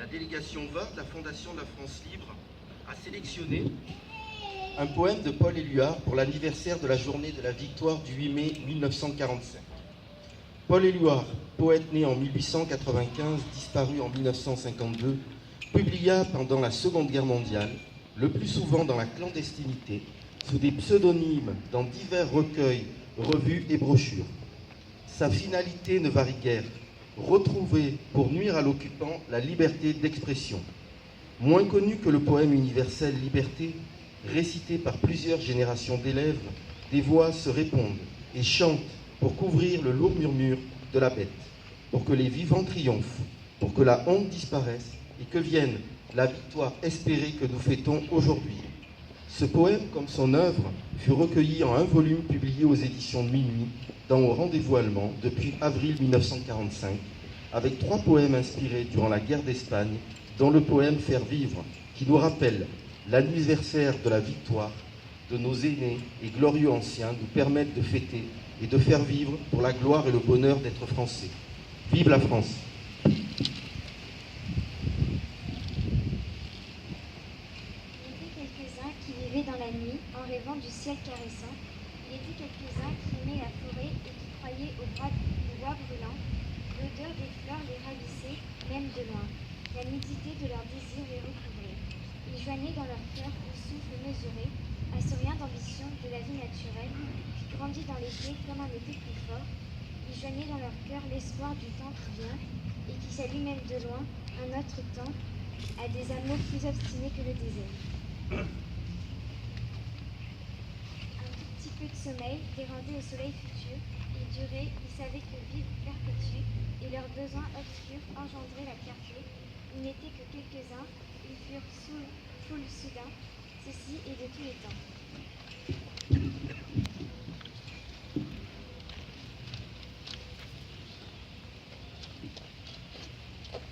la délégation vote, la Fondation de la France Libre a sélectionné un poème de Paul Éluard pour l'anniversaire de la journée de la victoire du 8 mai 1945. Paul Éluard, poète né en 1895, disparu en 1952, publia pendant la Seconde Guerre mondiale, le plus souvent dans la clandestinité, sous des pseudonymes dans divers recueils, revues et brochures. Sa finalité ne varie guère, retrouver pour nuire à l'occupant la liberté d'expression. Moins connu que le poème universel Liberté, récité par plusieurs générations d'élèves, des voix se répondent et chantent pour couvrir le lourd murmure de la bête, pour que les vivants triomphent, pour que la honte disparaisse et que vienne la victoire espérée que nous fêtons aujourd'hui. Ce poème, comme son œuvre, fut recueilli en un volume publié aux éditions de Minuit, dans Au Rendez-vous allemand, depuis avril 1945, avec 3 poèmes inspirés durant la guerre d'Espagne, dont le poème Faire vivre, qui nous rappelle l'anniversaire de la victoire de nos aînés et glorieux anciens, nous permettent de fêter et de faire vivre pour la gloire et le bonheur d'être français. Vive la France! Dans la nuit, en rêvant du ciel caressant, il était quelques-uns qui aimaient la forêt et qui croyaient aux bois brûlants. L'odeur des fleurs les ravissait, même de loin. La nudité de leurs désirs les recouvrait. Ils joignaient dans leur cœur le souffle mesuré, à ce rien d'ambition de la vie naturelle, qui grandit dans l'été comme un été plus fort. Ils joignaient dans leur cœur l'espoir du temps qui vient, et qui s'allume même de loin, un autre temps, à des amours plus obstinés que le désert. De sommeil, des rendez au soleil futur, ils duraient, ils savaient que vivre perpétue, et leurs besoins obscurs engendraient la clarté. Ils n'étaient que quelques-uns, ils furent foule soudain, ceci est de tous les temps.